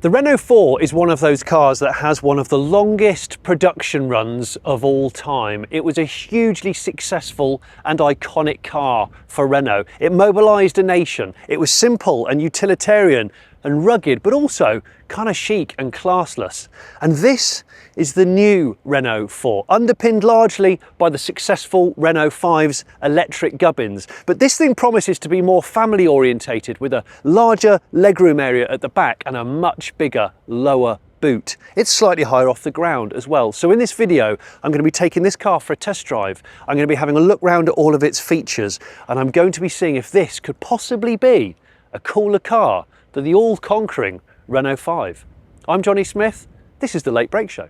The Renault 4 is one of those cars that has one of the longest production runs of all time. It was a hugely successful and iconic car for Renault. It mobilised a nation. It was simple and utilitarian and rugged, but also kind of chic and classless. And this is the new Renault 4, underpinned largely by the successful Renault 5's electric gubbins. But this thing promises to be more family orientated, with a larger legroom area at the back and a much bigger lower boot. It's slightly higher off the ground as well. So in this video, I'm going to be taking this car for a test drive. I'm going to be having a look round at all of its features, and I'm going to be seeing if this could possibly be a cooler car than the all-conquering Renault 5. I'm Jonny Smith. This is The Late Brake Show.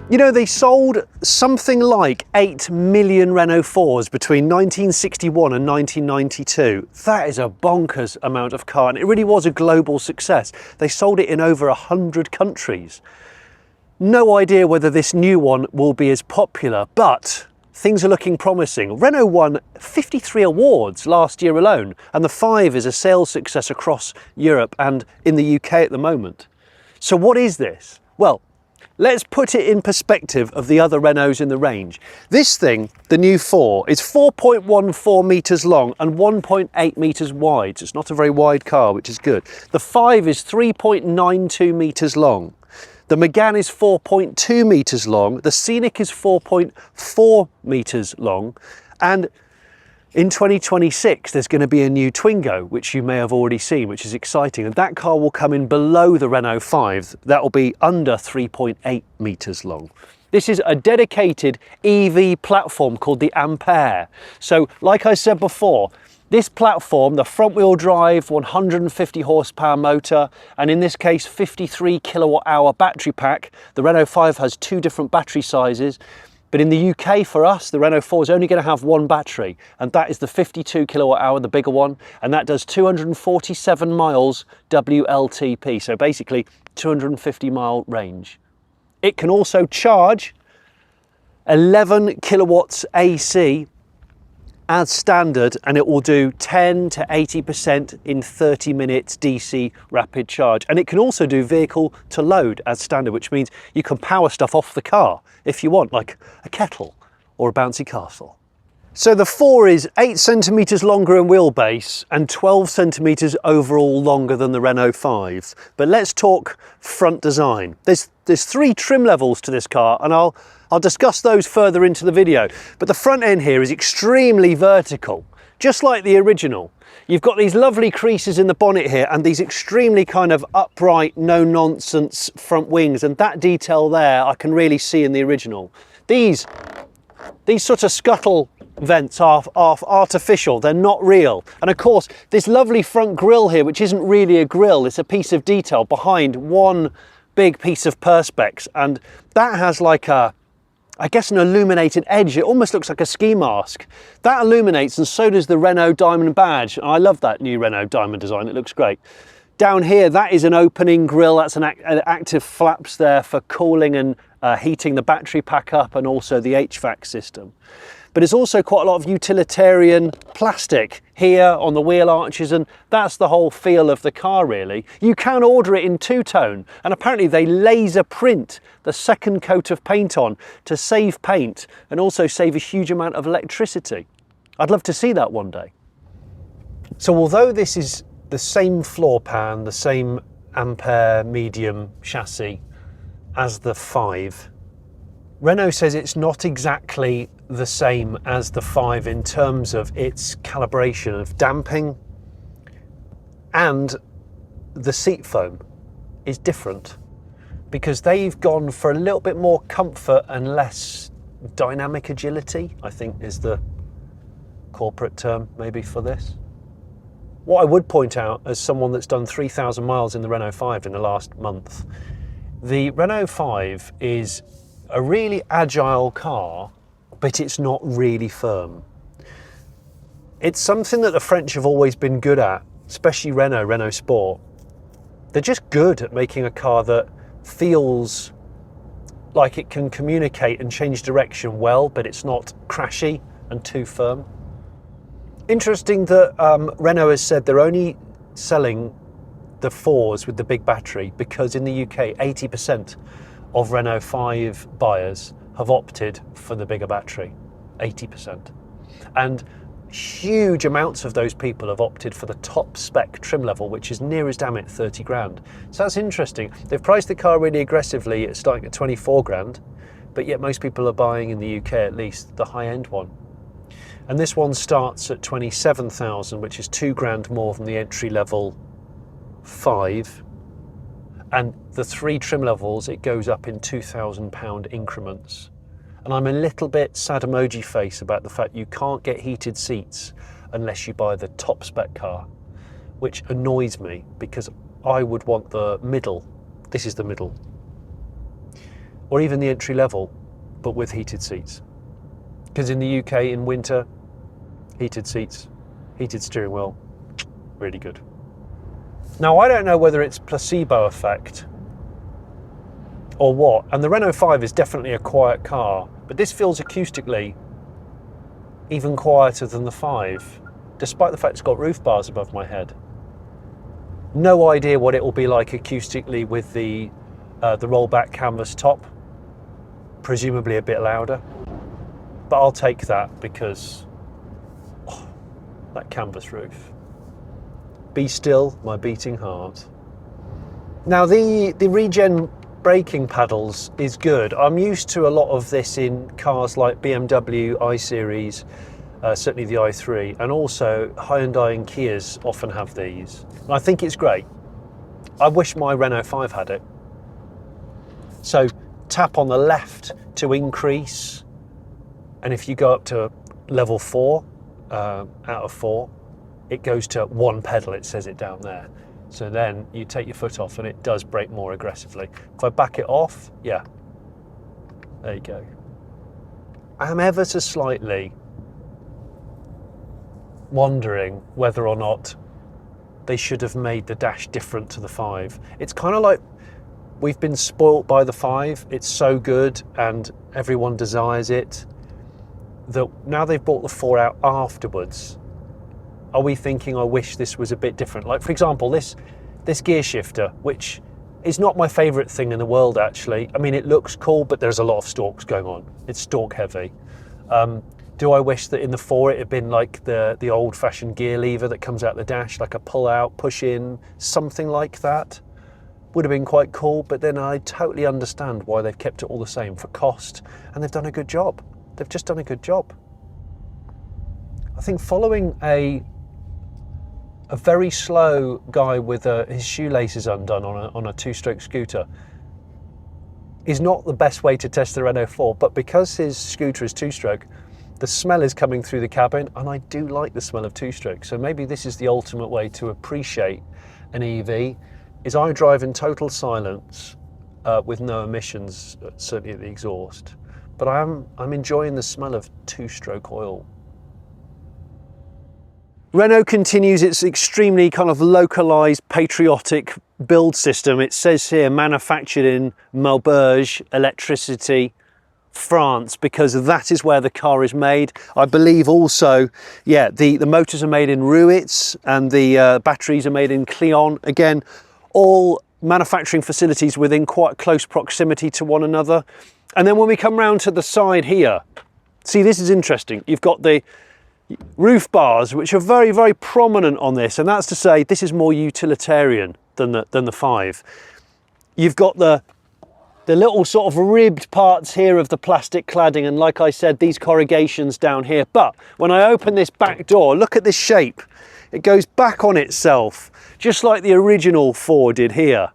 You know, they sold something like 8 million Renault 4s between 1961 and 1992. That is a bonkers amount of car, and it really was a global success. They sold it in over 100 countries. No idea whether this new one will be as popular, but things are looking promising. Renault won 53 awards last year alone, and the 5 is a sales success across Europe and in the UK at the moment. So what is this? Well, let's put it in perspective of the other Renaults in the range. This thing, the new 4, is 4.14 metres long and 1.8 metres wide. So it's not a very wide car, which is good. The 5 is 3.92 metres long. The Megane is 4.2 metres long. The Scenic is 4.4 metres long. And in 2026, there's going to be a new Twingo, which you may have already seen, which is exciting. And that car will come in below the Renault 5. That will be under 3.8 metres long. This is a dedicated EV platform called the Ampere. So, like I said before, this platform, the front-wheel drive, 150 horsepower motor, and in this case, 53 kilowatt-hour battery pack. The Renault 5 has 2 different battery sizes. But in the UK, for us, the Renault 4 is only going to have 1 battery, and that is the 52 kilowatt hour, the bigger one, and that does 247 miles WLTP, so basically 250 mile range. It can also charge 11 kilowatts AC as standard, and it will do 10 to 80% in 30 minutes DC rapid charge. And it can also do vehicle to load as standard, which means you can power stuff off the car if you want, like a kettle or a bouncy castle. So the 4 is 8 centimetres longer in wheelbase and 12 centimetres overall longer than the Renault 5. But let's talk front design. There's 3 trim levels to this car, and I'll discuss those further into the video. But the front end here is extremely vertical, just like the original. You've got these lovely creases in the bonnet here and these extremely kind of upright, no-nonsense front wings, and that detail there I can really see in the original. These sort of scuttle vents are artificial, they're not real. And of course, this lovely front grille here, which isn't really a grille, it's a piece of detail behind one big piece of perspex, and that has like I guess an illuminated edge. It almost looks like a ski mask. That illuminates, and so does the Renault Diamond badge. I love that new Renault Diamond design, it looks great. Down here, that is an opening grille. That's an active flaps there for cooling and heating the battery pack up, and also the HVAC system. But it's also quite a lot of utilitarian plastic here on the wheel arches, and that's the whole feel of the car really. You can order it in 2-tone, and apparently they laser print the second coat of paint on to save paint and also save a huge amount of electricity. I'd love to see that one day. So although this is the same floor pan, the same Ampere medium chassis as the 5, Renault says it's not exactly the same as the 5 in terms of its calibration of damping, and the seat foam is different because they've gone for a little bit more comfort and less dynamic agility, I think is the corporate term maybe for this. What I would point out, as someone that's done 3,000 miles in the Renault 5 in the last month, the Renault 5 is a really agile car, but it's not really firm. It's something that the French have always been good at, especially Renault Sport. They're just good at making a car that feels like it can communicate and change direction well, but it's not crashy and too firm. Interesting that Renault has said they're only selling the 4s with the big battery because in the UK 80% of Renault 5 buyers have opted for the bigger battery. 80%. And huge amounts of those people have opted for the top spec trim level, which is near as damn it 30 grand. So that's interesting. They've priced the car really aggressively, it's starting at 24 grand, but yet most people are buying in the UK at least the high end one. And this one starts at 27,000, which is 2 grand more than the entry level 5. And the 3 trim levels, it goes up in £2,000 increments. And I'm a little bit sad emoji face about the fact you can't get heated seats unless you buy the top spec car, which annoys me because I would want the middle. This is the middle. Or even the entry level, but with heated seats. Because in the UK in winter, heated seats, heated steering wheel, really good. Now I don't know whether it's placebo effect or what, and the Renault 5 is definitely a quiet car, but this feels acoustically even quieter than the 5, despite the fact it's got roof bars above my head. No idea what it will be like acoustically with the rollback canvas top, presumably a bit louder, but I'll take that because that canvas roof. Be still, my beating heart. Now the Regen braking paddles is good. I'm used to a lot of this in cars like BMW i-Series, certainly the i3, and also Hyundai and Kias often have these. And I think it's great. I wish my Renault 5 had it. So tap on the left to increase, and if you go up to level 4 out of 4, it goes to 1 pedal, it says it down there. So then you take your foot off and it does brake more aggressively. If I back it off, yeah, there you go. I am ever so slightly wondering whether or not they should have made the dash different to the 5. It's kind of like we've been spoilt by the 5. It's so good and everyone desires it, that now they've brought the 4 out afterwards. Are we thinking, I wish this was a bit different? Like, for example, this gear shifter, which is not my favourite thing in the world, actually. I mean, it looks cool, but there's a lot of stalks going on. It's stalk heavy. Do I wish that in the 4 it had been like the old-fashioned gear lever that comes out the dash, like a pull-out, push-in, something like that? Would have been quite cool, but then I totally understand why they've kept it all the same for cost, and they've done a good job. They've just done a good job. I think following a very slow guy with his shoelaces undone on a 2-stroke scooter is not the best way to test the Renault 4, but because his scooter is 2-stroke, the smell is coming through the cabin, and I do like the smell of 2-stroke. So maybe this is the ultimate way to appreciate an EV, is I drive in total silence with no emissions, certainly at the exhaust. But I'm enjoying the smell of 2-stroke oil. Renault continues its extremely kind of localised, patriotic build system. It says here, manufactured in Maubeuge, electricity, France, because that is where the car is made. I believe also, yeah, the motors are made in Ruitz and the batteries are made in Cleon. Again, all manufacturing facilities within quite close proximity to one another. And then when we come round to the side here, see, this is interesting. You've got the roof bars, which are very, very prominent on this, and that's to say this is more utilitarian than the 5. You've got the little sort of ribbed parts here of the plastic cladding, and like I said, these corrugations down here. But when I open this back door, look at this shape. It goes back on itself, just like the original 4 did here.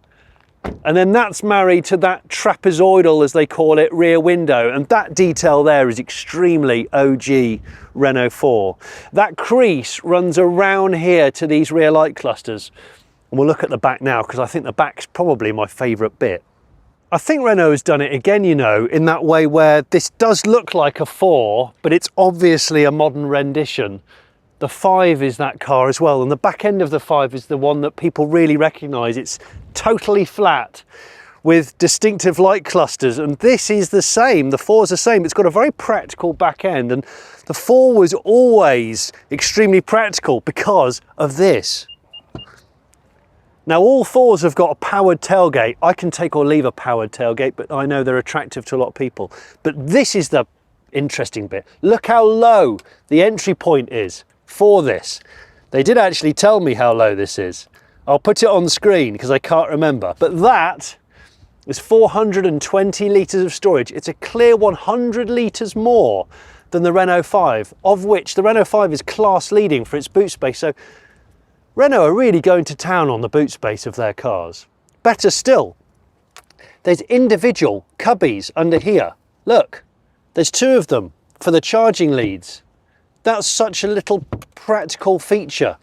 And then that's married to that trapezoidal, as they call it, rear window. And that detail there is extremely OG Renault 4. That crease runs around here to these rear light clusters. And we'll look at the back now, because I think the back's probably my favourite bit. I think Renault has done it again, you know, in that way where this does look like a 4, but it's obviously a modern rendition. The 5 is that car as well, and the back end of the 5 is the one that people really recognise. It's totally flat, with distinctive light clusters, and this is the same. The 4 is the same. It's got a very practical back end, and the 4 was always extremely practical because of this. Now all 4s have got a powered tailgate. I can take or leave a powered tailgate, but I know they're attractive to a lot of people. But this is the interesting bit. Look how low the entry point is for this. They did actually tell me how low this is. I'll put it on the screen because I can't remember. But that is 420 litres of storage. It's a clear 100 litres more than the Renault 5, of which the Renault 5 is class leading for its boot space. So Renault are really going to town on the boot space of their cars. Better still, there's individual cubbies under here. Look, there's 2 of them for the charging leads. That's such a little practical feature.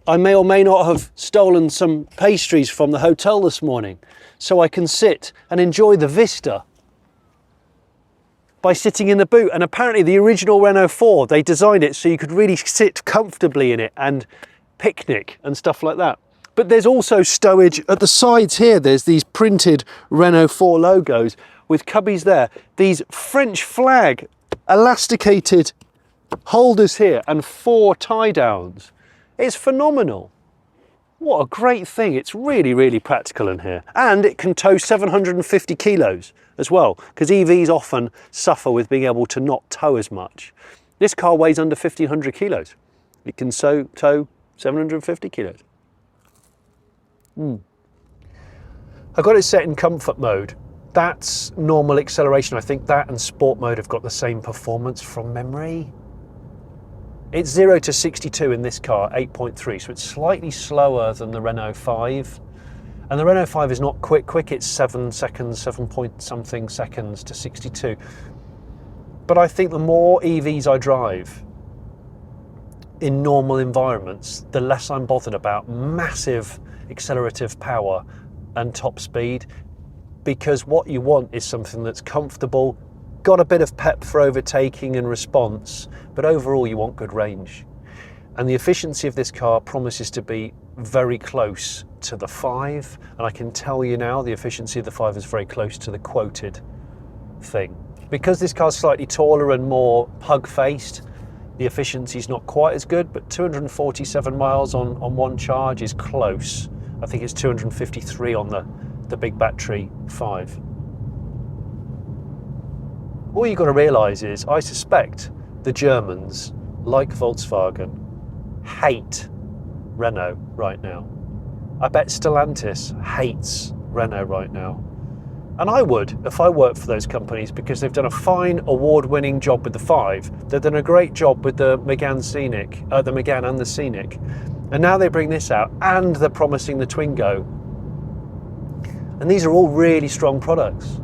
I may or may not have stolen some pastries from the hotel this morning so I can sit and enjoy the vista by sitting in the boot. And apparently the original Renault 4, they designed it so you could really sit comfortably in it and picnic and stuff like that. But there's also stowage at the sides here. There's these printed Renault 4 logos with cubbies there. These French flag elasticated holders here and 4 tie downs. It's phenomenal. What a great thing. It's really, really practical in here. And it can tow 750 kilos as well, because EVs often suffer with being able to not tow as much. This car weighs under 1,500 kilos. It can tow 750 kilos. I got it set in comfort mode. That's normal acceleration. I think that and sport mode have got the same performance from memory. It's 0 to 62 in this car, 8.3, so it's slightly slower than the Renault 5. And the Renault 5 is not quick, it's 7 seconds, 7 point something seconds to 62. But I think the more EVs I drive in normal environments, the less I'm bothered about massive accelerative power and top speed, because what you want is something that's comfortable, got a bit of pep for overtaking and response, but overall you want good range. And the efficiency of this car promises to be very close to the 5, and I can tell you now the efficiency of the 5 is very close to the quoted thing. Because this car's slightly taller and more pug-faced, the efficiency is not quite as good, but 247 miles on one charge is close. I think it's 253 on the big battery 5. All you've got to realise is, I suspect the Germans, like Volkswagen, hate Renault right now. I bet Stellantis hates Renault right now. And I would, if I worked for those companies, because they've done a fine award-winning job with the 5. They've done a great job with the Megane Scenic, the Megane and the Scenic. And now they bring this out, and they're promising the Twingo. And these are all really strong products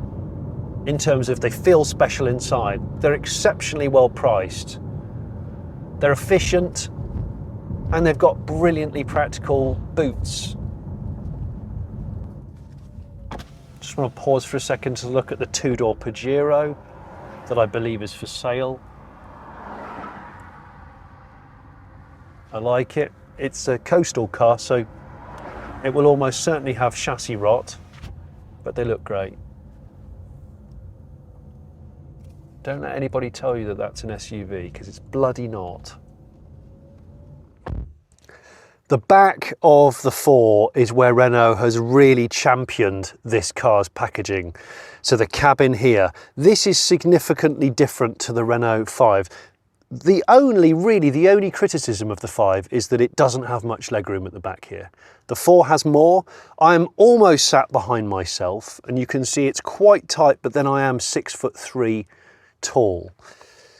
in terms of they feel special inside. They're exceptionally well priced. They're efficient, and they've got brilliantly practical boots. Just want to pause for a second to look at the 2-door Pajero that I believe is for sale. I like it. It's a coastal car, so it will almost certainly have chassis rot, but they look great. Don't let anybody tell you that that's an SUV, because it's bloody not. The back of the 4 is where Renault has really championed this car's packaging. So the cabin here, this is significantly different to the Renault 5. The only criticism of the 5 is that it doesn't have much legroom at the back here. The 4 has more. I'm almost sat behind myself, and you can see it's quite tight, but then I am 6'3" tall.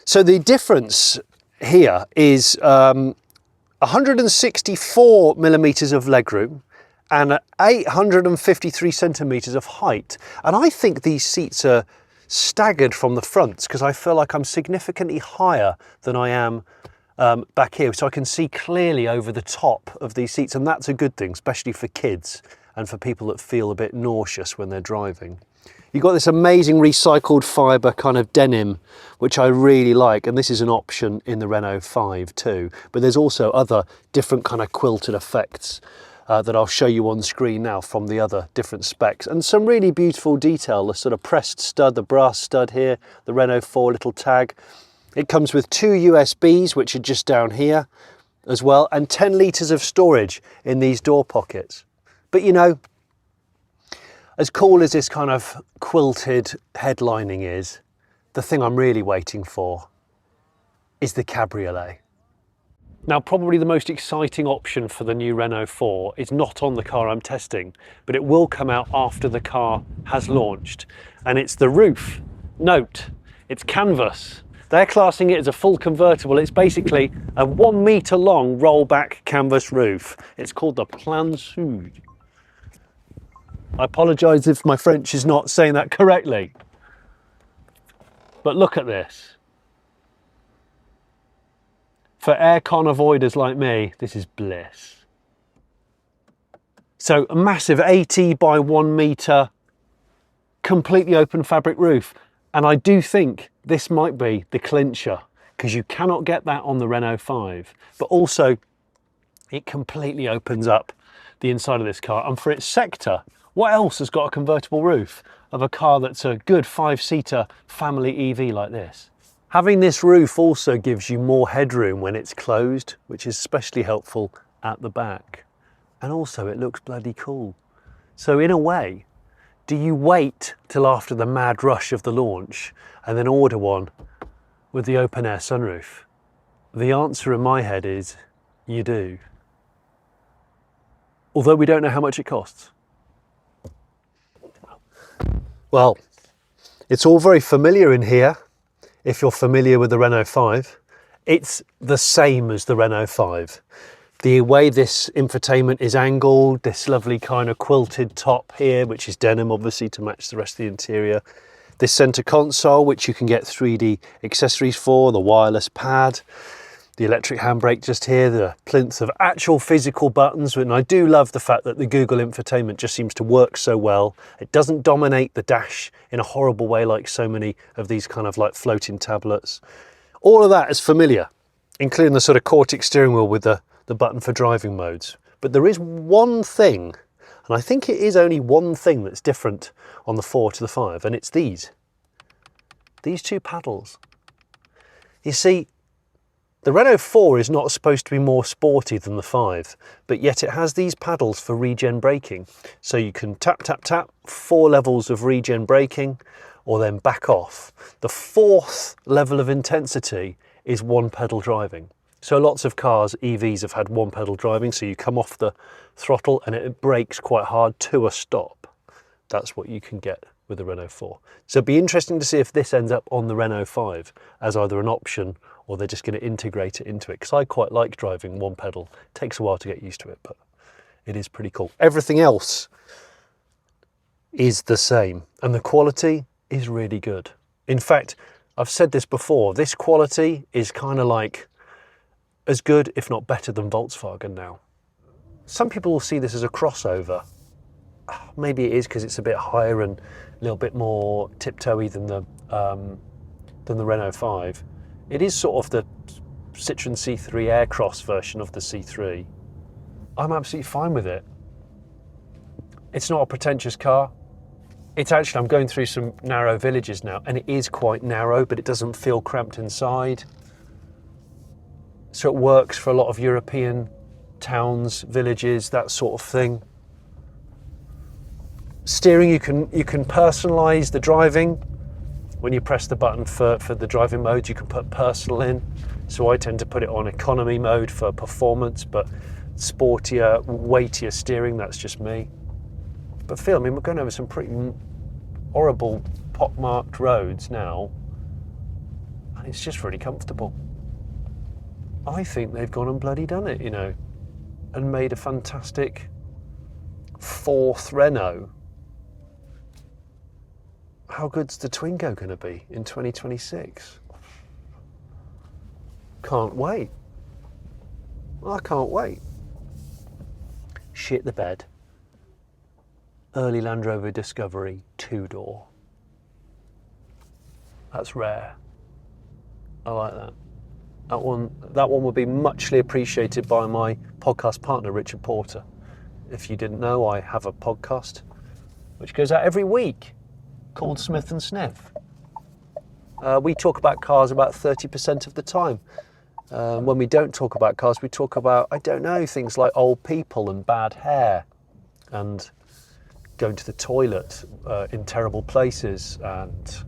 So the difference here is 164 millimeters of legroom and 853 centimeters of height. And I think these seats are staggered from the fronts, because I feel like I'm significantly higher than I am back here, so I can see clearly over the top of these seats, and that's a good thing, especially for kids and for people that feel a bit nauseous when they're driving. You've got this amazing recycled fibre kind of denim, which I really like, and this is an option in the Renault 5 too, but there's also other different kind of quilted effects that I'll show you on screen now from the other different specs. And some really beautiful detail, the sort of pressed stud, the brass stud here, the Renault 4 little tag. It comes with 2 USBs, which are just down here as well, and 10 litres of storage in these door pockets. But you know, as cool as this kind of quilted headlining is, the thing I'm really waiting for is the cabriolet. Now, probably the most exciting option for the new Renault 4 is not on the car I'm testing, but it will come out after the car has launched. And it's the roof. Note, it's canvas. They're classing it as a full convertible. It's basically a 1 metre long rollback canvas roof. It's called the Plan Sud. I apologise if my French is not saying that correctly. But look at this. For aircon avoiders like me, this is bliss. So a massive 80 by 1 metre, completely open fabric roof. And I do think this might be the clincher, because you cannot get that on the Renault 5. But also, it completely opens up the inside of this car. And for its sector, what else has got a convertible roof of a car that's a good 5-seater family EV like this? Having this roof also gives you more headroom when it's closed, which is especially helpful at the back. And also it looks bloody cool. So in a way, do you wait till after the mad rush of the launch and then order one with the open air sunroof? The answer in my head is you do. Although we don't know how much it costs. Well, it's all very familiar in here. If you're familiar with the Renault 5, it's the same as the Renault 5. The way this infotainment is angled, this lovely kind of quilted top here, which is denim obviously to match the rest of the interior. This center console, which you can get 3D accessories for, the wireless pad, the electric handbrake just here, the plinth of actual physical buttons. And I do love the fact that the Google infotainment just seems to work so well. It doesn't dominate the dash in a horrible way like so many of these kind of like floating tablets. All of that is familiar, including the sort of Cortex steering wheel with the button for driving modes. But there is one thing, and I think it is only one thing that's different on the 4 to the 5, and it's these 2 paddles. You see, the Renault 4 is not supposed to be more sporty than the 5, but yet it has these paddles for regen braking. So you can tap, tap, tap, 4 levels of regen braking, or then back off. The 4th level of intensity is 1 pedal driving. So lots of cars, EVs, have had 1 pedal driving, so you come off the throttle and it brakes quite hard to a stop. That's what you can get with the Renault 4. So it'd be interesting to see if this ends up on the Renault 5 as either an option or they're just going to integrate it into it, because I quite like driving 1 pedal. It takes a while to get used to it, but it is pretty cool. Everything else is the same, and the quality is really good. In fact, I've said this before, this quality is kind of like as good, if not better, than Volkswagen now. Some people will see this as a crossover. Maybe it is because it's a bit higher and a little bit more tiptoey than the Renault 5. It is sort of the Citroën C3 Aircross version of the C3. I'm absolutely fine with it. It's not a pretentious car. It's actually, I'm going through some narrow villages now, and it is quite narrow, but it doesn't feel cramped inside. So it works for a lot of European towns, villages, that sort of thing. Steering, you can personalise the driving. When you press the button for the driving mode, you can put personal in. So I tend to put it on economy mode for performance, but sportier, weightier steering, that's just me. But Phil, I mean, we're going over some pretty horrible pockmarked roads now, and it's just really comfortable. I think they've gone and bloody done it, you know, and made a fantastic 4th Renault. How good's the Twingo going to be in 2026? Can't wait. I can't wait. Shit the bed. Early Land Rover Discovery 2-door. That's rare. I like that. That one will be muchly appreciated by my podcast partner, Richard Porter. If you didn't know, I have a podcast which goes out every week called Smith and Sniff. We talk about cars about 30% of the time. When we don't talk about cars, we talk about, I don't know, things like old people and bad hair and going to the toilet in terrible places and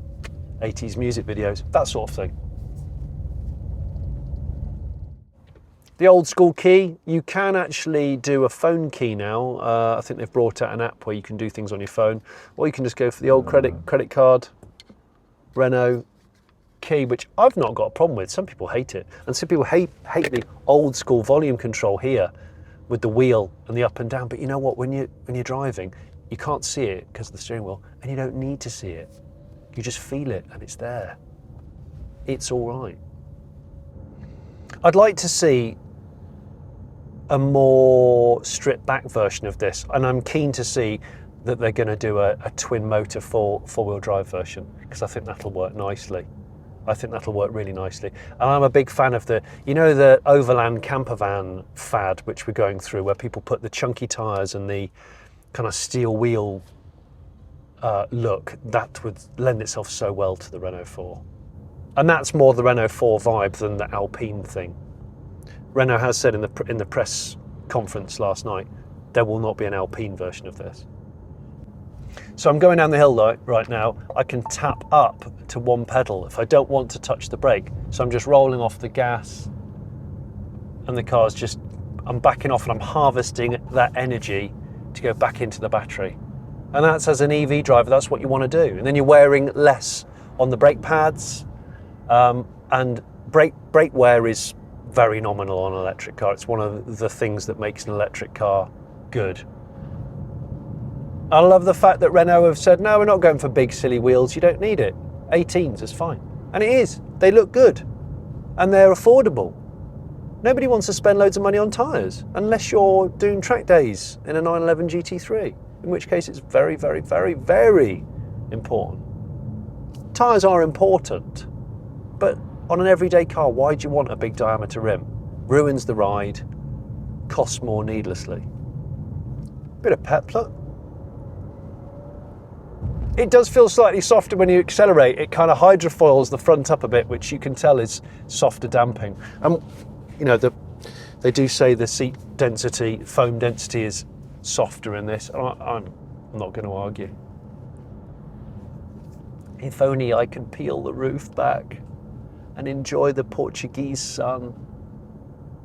80s music videos, that sort of thing. The old school key, you can actually do a phone key now. I think they've brought out an app where you can do things on your phone, or you can just go for the old credit card, Renault key, which I've not got a problem with. Some people hate it, and some people hate the old school volume control here with the wheel and the up and down. But you know what? When you're driving, you can't see it because of the steering wheel, and you don't need to see it. You just feel it, and it's there. It's all right. I'd like to see a more stripped back version of this, and I'm keen to see that they're going to do a twin motor four-wheel drive version, because I think that'll work nicely. I think that'll work really nicely. And I'm a big fan of the overland camper van fad, which we're going through, where people put the chunky tyres and the kind of steel wheel look. That would lend itself so well to the Renault 4. And that's more the Renault 4 vibe than the Alpine thing. Renault has said in the press conference last night, there will not be an Alpine version of this. So I'm going down the hill right now. I can tap up to one pedal if I don't want to touch the brake. So I'm just rolling off the gas, and the car's just, I'm backing off and I'm harvesting that energy to go back into the battery. And that's, as an EV driver, that's what you want to do. And then you're wearing less on the brake pads, and brake wear is very nominal on an electric car. It's one of the things that makes an electric car good. I love the fact that Renault have said, no, we're not going for big silly wheels, you don't need it. 18s is fine. And it is. They look good. And they're affordable. Nobody wants to spend loads of money on tyres unless you're doing track days in a 911 GT3, in which case it's very, very, very, very important. Tyres are important, but on an everyday car, why do you want a big diameter rim? Ruins the ride, costs more needlessly. Bit of pep, look. It does feel slightly softer when you accelerate. It kind of hydrofoils the front up a bit, which you can tell is softer damping. You know, they do say the seat density, foam density is softer in this. I'm not going to argue. If only I can peel the roof back and enjoy the Portuguese sun.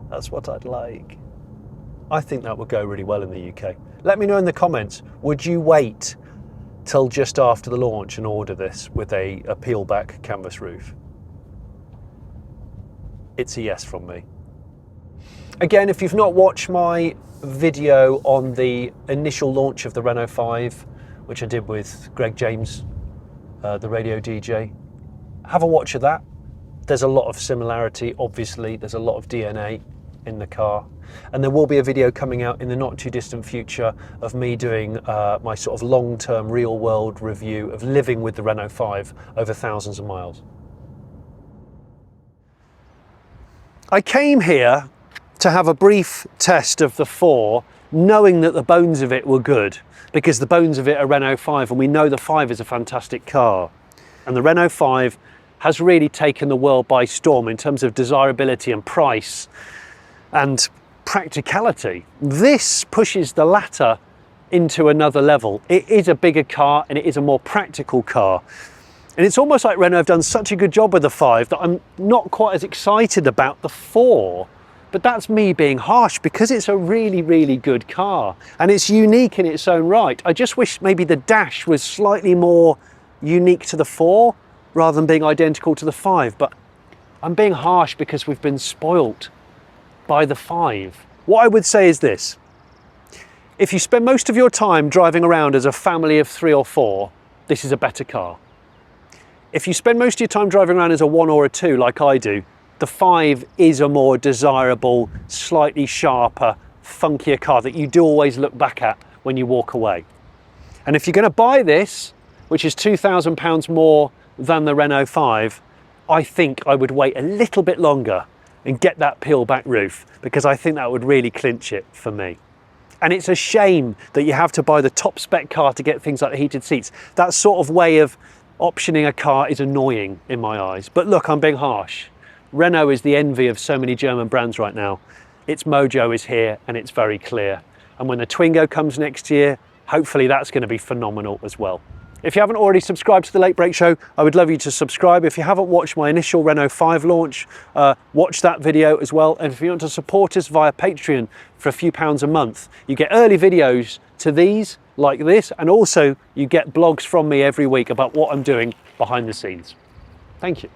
That's what I'd like. I think that would go really well in the UK. Let me know in the comments, would you wait till just after the launch and order this with a peel back canvas roof? It's a yes from me. Again, if you've not watched my video on the initial launch of the Renault 5, which I did with Greg James, the radio DJ, have a watch of that. There's a lot of similarity, obviously. There's a lot of DNA in the car. And there will be a video coming out in the not too distant future of me doing my sort of long-term real-world review of living with the Renault 5 over thousands of miles. I came here to have a brief test of the 4, knowing that the bones of it were good, because the bones of it are Renault 5, and we know the 5 is a fantastic car. And the Renault 5 has really taken the world by storm in terms of desirability and price and practicality. This pushes the latter into another level. It is a bigger car and it is a more practical car. And it's almost like Renault have done such a good job with the 5 that I'm not quite as excited about the 4. But that's me being harsh, because it's a really, really good car and it's unique in its own right. I just wish maybe the dash was slightly more unique to the 4 rather than being identical to the 5. But I'm being harsh because we've been spoilt by the 5. What I would say is this: if you spend most of your time driving around as a family of 3 or 4, this is a better car. If you spend most of your time driving around as a 1 or a 2 like I do, the 5 is a more desirable, slightly sharper, funkier car that you do always look back at when you walk away. And if you're going to buy this, which is £2,000 more than the Renault 5, I think I would wait a little bit longer and get that peel back roof, because I think that would really clinch it for me. And it's a shame that you have to buy the top spec car to get things like the heated seats. That sort of way of optioning a car is annoying in my eyes. But look, I'm being harsh. Renault is the envy of so many German brands right now. Its mojo is here and it's very clear. And when the Twingo comes next year, hopefully that's going to be phenomenal as well. If you haven't already subscribed to The Late Break Show, I would love you to subscribe. If you haven't watched my initial Renault 5 launch, watch that video as well. And if you want to support us via Patreon for a few pounds a month, you get early videos to these, like this, and also you get blogs from me every week about what I'm doing behind the scenes. Thank you.